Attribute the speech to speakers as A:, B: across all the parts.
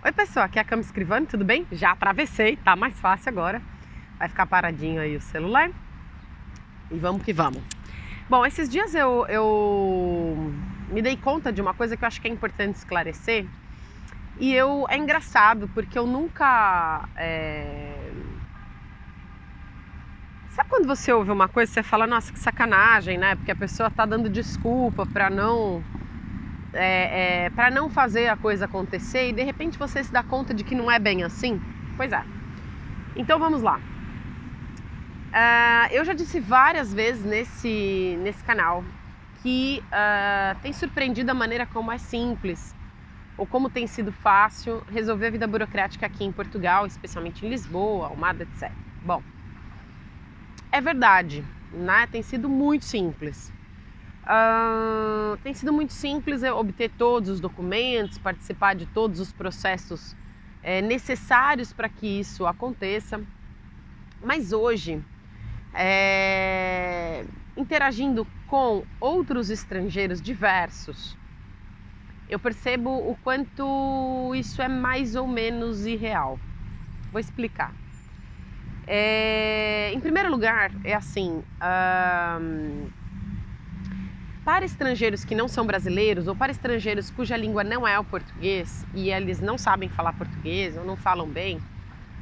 A: Oi pessoal, aqui é a Cami Escrivano, tudo bem? Já atravessei, tá mais fácil agora. Vai ficar paradinho aí o celular. E vamos que vamos. Bom, esses dias eu me dei conta de uma coisa que eu acho que é importante esclarecer. É engraçado, porque eu nunca... Sabe quando você ouve uma coisa e você fala, nossa, que sacanagem, né? Porque a pessoa tá dando desculpa pra não fazer a coisa acontecer e de repente você se dá conta de que não é bem assim? Pois é. Então vamos lá. Eu já disse várias vezes nesse canal que tem surpreendido a maneira como é simples ou como tem sido fácil resolver a vida burocrática aqui em Portugal, especialmente em Lisboa, Almada, etc. Bom, é verdade, né? Tem sido muito simples. Tem sido muito simples obter todos os documentos, participar de todos os processos necessários para que isso aconteça. Mas hoje, interagindo com outros estrangeiros diversos, eu percebo o quanto isso é mais ou menos irreal. Vou explicar. Em primeiro lugar, é assim... Para estrangeiros que não são brasileiros ou para estrangeiros cuja língua não é o português e eles não sabem falar português ou não falam bem,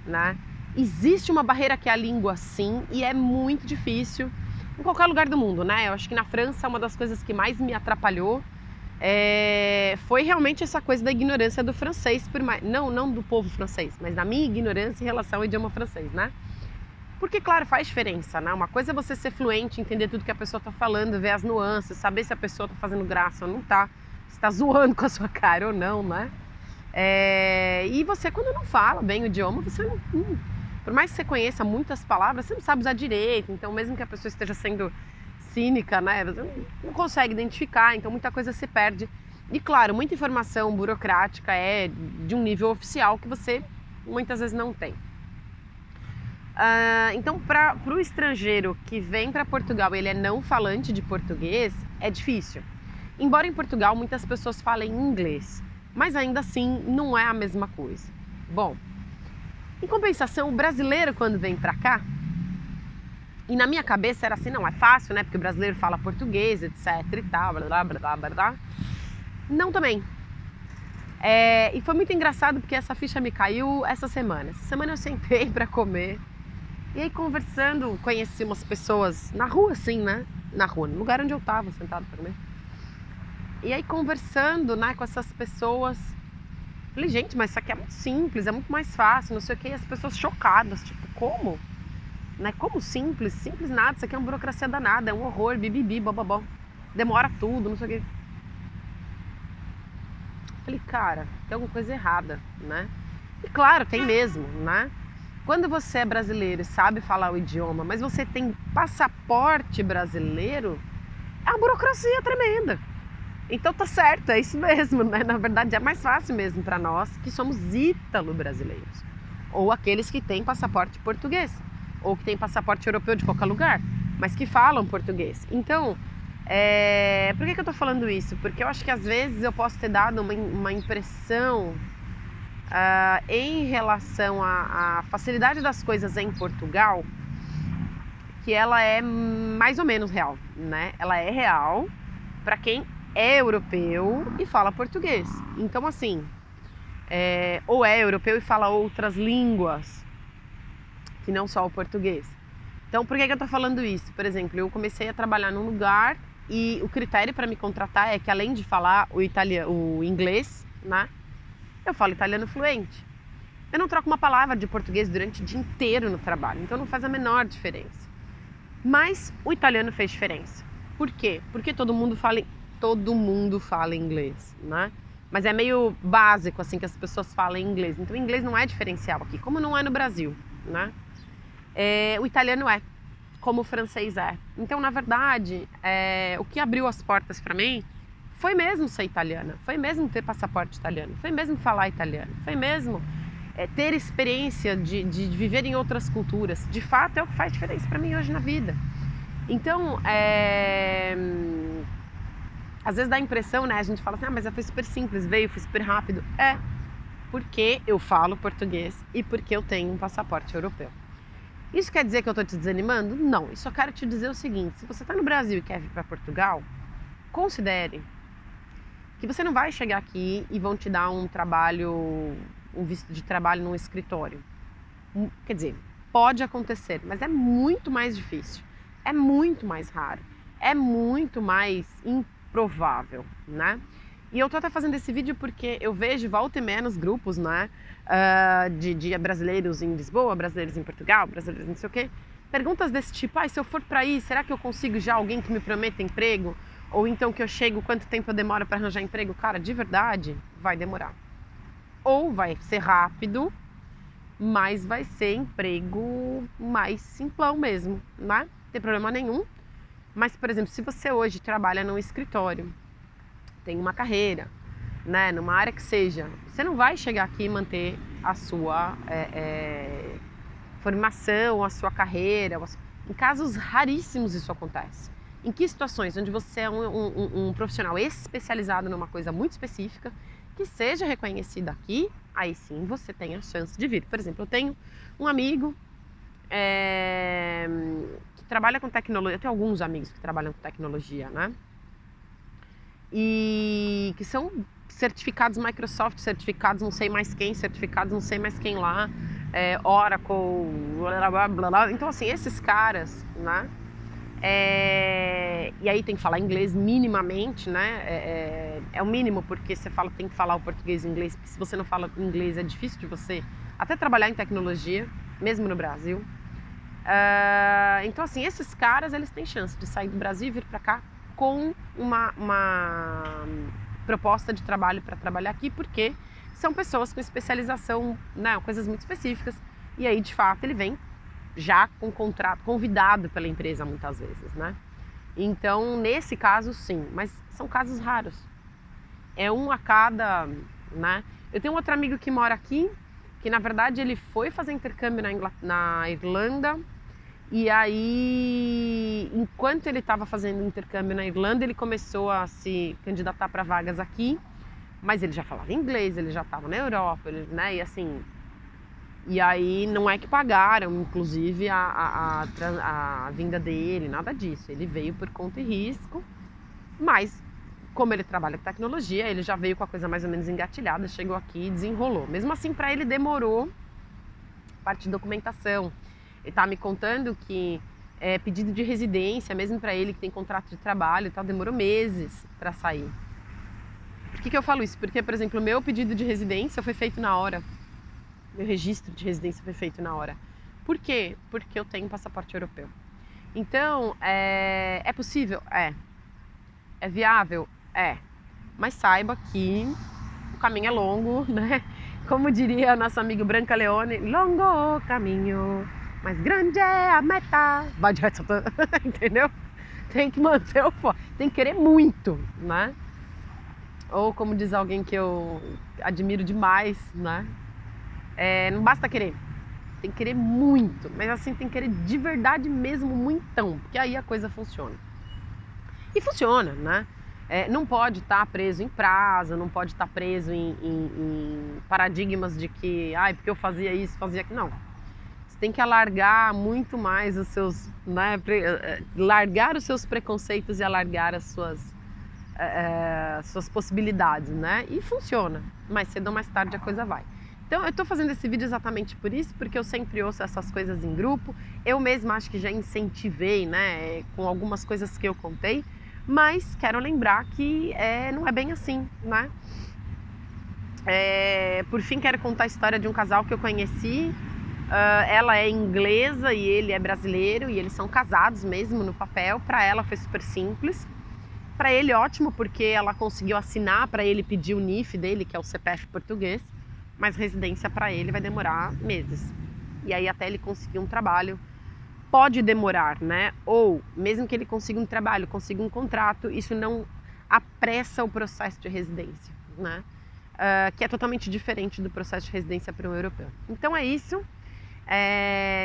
A: né? Existe uma barreira que é a língua, sim, e é muito difícil em qualquer lugar do mundo, né? Eu acho que na França uma das coisas que mais me atrapalhou foi realmente essa coisa da ignorância do francês, não do povo francês, mas da minha ignorância em relação ao idioma francês, né? Porque, claro, faz diferença, né? Uma coisa é você ser fluente, entender tudo que a pessoa tá falando, ver as nuances, saber se a pessoa tá fazendo graça ou não tá, se tá zoando com a sua cara ou não, né? E você, quando não fala bem o idioma, você não... Por mais que você conheça muitas palavras, você não sabe usar direito. Então, mesmo que a pessoa esteja sendo cínica, né? Você não consegue identificar, então muita coisa se perde. E, claro, muita informação burocrática é de um nível oficial que você muitas vezes não tem. Então, para o estrangeiro que vem para Portugal e ele é não falante de português, é difícil. Embora em Portugal muitas pessoas falem inglês, mas ainda assim não é a mesma coisa. Bom, em compensação, o brasileiro quando vem para cá, e na minha cabeça era assim, não, é fácil, né? Porque o brasileiro fala português, etc e tal, blá, blá, blá, blá, blá. Não também. E foi muito engraçado porque essa ficha me caiu essa semana. Essa semana eu sentei para comer. E aí conversando, conheci umas pessoas na rua assim, né? Na rua, no lugar onde eu tava sentado também. E aí conversando, né, com essas pessoas, falei, gente, mas isso aqui é muito simples, é muito mais fácil, não sei o que, e as pessoas chocadas, tipo, como? Né? Como simples? Simples nada, isso aqui é uma burocracia danada, é um horror, bibibi, bababó. Demora tudo, não sei o que. Falei, cara, tem alguma coisa errada, né? E claro, tem mesmo, né? Quando você é brasileiro e sabe falar o idioma, mas você tem passaporte brasileiro, é uma burocracia tremenda. Então tá certo, é isso mesmo, né? Na verdade é mais fácil mesmo para nós que somos ítalo-brasileiros. Ou aqueles que têm passaporte português. Ou que têm passaporte europeu de qualquer lugar, mas que falam português. Então, por que eu tô falando isso? Porque eu acho que às vezes eu posso ter dado uma impressão... em relação à facilidade das coisas em Portugal, que ela é mais ou menos real, né? Ela é real para quem é europeu e fala português. Então, assim, ou é europeu e fala outras línguas, que não só o português. Então, por que eu tô falando isso? Por exemplo, eu comecei a trabalhar num lugar e o critério para me contratar é que, além de falar o inglês, né? Eu falo italiano fluente. Eu não troco uma palavra de português durante o dia inteiro no trabalho, então não faz a menor diferença. Mas o italiano fez diferença. Por quê? Porque todo mundo fala inglês, né? Mas é meio básico assim que as pessoas falam inglês. Então o inglês não é diferencial aqui, como não é no Brasil, né? O italiano é, como o francês é. Então, na verdade, o que abriu as portas para mim foi mesmo ser italiana, foi mesmo ter passaporte italiano, foi mesmo falar italiano, foi mesmo ter experiência de viver em outras culturas. De fato, é o que faz diferença para mim hoje na vida. Então, às vezes dá a impressão, né? A gente fala assim, mas foi super simples, foi super rápido. porque eu falo português e porque eu tenho um passaporte europeu. Isso quer dizer que eu estou te desanimando? Não, eu só quero te dizer o seguinte: se você está no Brasil e quer vir para Portugal, considere que você não vai chegar aqui e vão te dar um trabalho, um visto de trabalho num escritório. Quer dizer, pode acontecer, mas é muito mais difícil, é muito mais raro, é muito mais improvável, né? E eu tô até fazendo esse vídeo porque eu vejo volta e meia nos grupos, né, de brasileiros em Lisboa, brasileiros em Portugal, brasileiros não sei o quê, perguntas desse tipo: se eu for para aí, será que eu consigo já alguém que me prometa emprego? Ou então que eu chego, quanto tempo eu demoro para arranjar emprego? Cara, de verdade, vai demorar. Ou vai ser rápido, mas vai ser emprego mais simplão mesmo, né? Não tem problema nenhum. Mas, por exemplo, se você hoje trabalha num escritório, tem uma carreira, né, numa área que seja, você não vai chegar aqui e manter a sua formação, a sua carreira. Em casos raríssimos isso acontece. Em que situações? Onde você é um profissional especializado numa coisa muito específica, que seja reconhecida aqui, aí sim você tem a chance de vir. Por exemplo, eu tenho um amigo que trabalha com tecnologia, eu tenho alguns amigos que trabalham com tecnologia, né? E que são certificados Microsoft, certificados não sei mais quem, certificados não sei mais quem lá, Oracle, blá, blá, blá, blá. Então assim, esses caras, né? E aí tem que falar inglês minimamente, né? É o mínimo, porque você tem que falar o português e o inglês, porque se você não fala inglês é difícil de você até trabalhar em tecnologia, mesmo no Brasil. Então assim, esses caras, eles têm chance de sair do Brasil e vir para cá com uma proposta de trabalho para trabalhar aqui, porque são pessoas com especialização, né, coisas muito específicas, e aí de fato ele vem já com contrato, convidado pela empresa muitas vezes, né? Então nesse caso sim, mas são casos raros, é um a cada, né? Eu tenho um outro amigo que mora aqui, que na verdade ele foi fazer intercâmbio na Irlanda. E aí, enquanto ele estava fazendo intercâmbio na Irlanda, ele começou a se candidatar para vagas aqui, mas ele já falava inglês, ele já estava na Europa, né? E assim, e aí não é que pagaram, inclusive, a vinda dele, nada disso. Ele veio por conta e risco, mas como ele trabalha com tecnologia, ele já veio com a coisa mais ou menos engatilhada, chegou aqui e desenrolou. Mesmo assim, para ele demorou parte de documentação. Ele tá me contando que pedido de residência, mesmo para ele que tem contrato de trabalho e tal, demorou meses para sair. Por que eu falo isso? Porque, por exemplo, o meu pedido de residência foi feito na hora. Meu registro de residência foi feito na hora. Por quê? Porque eu tenho passaporte europeu. Então, é possível? É. É viável? É. Mas saiba que o caminho é longo, né? Como diria nosso amigo Branca Leone, longo caminho, mas grande é a meta. Vai de reto, entendeu? Tem que manter o foco, tem que querer muito, né? Ou como diz alguém que eu admiro demais, né? Não basta querer, tem que querer muito, mas assim, tem que querer de verdade mesmo, muitão, porque aí a coisa funciona. E funciona, né? Não pode estar preso em prazo, não pode estar preso em paradigmas de que, porque eu fazia isso, fazia aquilo. Não. Você tem que alargar muito mais os seus, né, largar os seus preconceitos e alargar as suas possibilidades, né? E funciona. Mais cedo ou mais tarde a coisa vai. Então eu tô fazendo esse vídeo exatamente por isso, porque eu sempre ouço essas coisas em grupo. Eu mesma acho que já incentivei, né, com algumas coisas que eu contei. Mas quero lembrar que não é bem assim, né? Por fim, quero contar a história de um casal que eu conheci. Ela é inglesa e ele é brasileiro, e eles são casados mesmo no papel. Para ela foi super simples. Para ele, ótimo, porque ela conseguiu assinar para ele pedir o NIF dele, que é o CPF português, mas residência para ele vai demorar meses. E aí até ele conseguir um trabalho, pode demorar, né? Ou mesmo que ele consiga um trabalho, consiga um contrato, isso não apressa o processo de residência, né? Que é totalmente diferente do processo de residência para um europeu. Então é isso.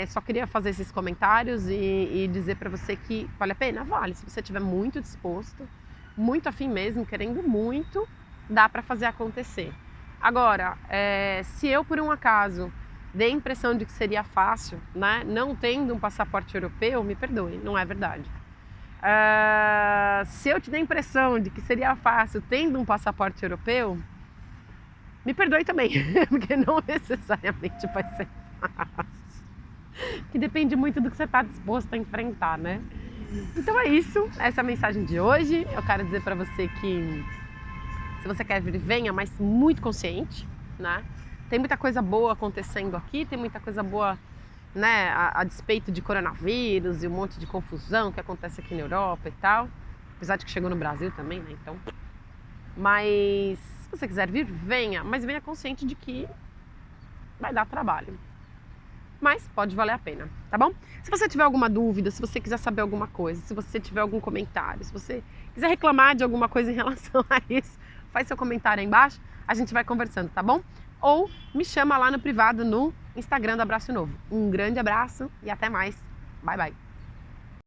A: Só queria fazer esses comentários e dizer para você que vale a pena? Vale. Se você estiver muito disposto, muito afim mesmo, querendo muito, dá para fazer acontecer. Agora, se eu por um acaso dei a impressão de que seria fácil, né, não tendo um passaporte europeu, me perdoe, não é verdade. Se eu te dei a impressão de que seria fácil tendo um passaporte europeu, me perdoe também, porque não necessariamente vai ser fácil. Que depende muito do que você está disposto a enfrentar, né? Então é isso, essa é a mensagem de hoje. Eu quero dizer para você que se você quer vir, venha, mas muito consciente, né? Tem muita coisa boa acontecendo aqui, tem muita coisa boa, né, a despeito de coronavírus e um monte de confusão que acontece aqui na Europa e tal. Apesar de que chegou no Brasil também, né? Então. Mas se você quiser vir, venha, mas venha consciente de que vai dar trabalho. Mas pode valer a pena, tá bom? Se você tiver alguma dúvida, se você quiser saber alguma coisa, se você tiver algum comentário, se você quiser reclamar de alguma coisa em relação a isso, faz seu comentário aí embaixo, a gente vai conversando, tá bom? Ou me chama lá no privado no Instagram do Abraço Novo. Um grande abraço e até mais. Bye, bye.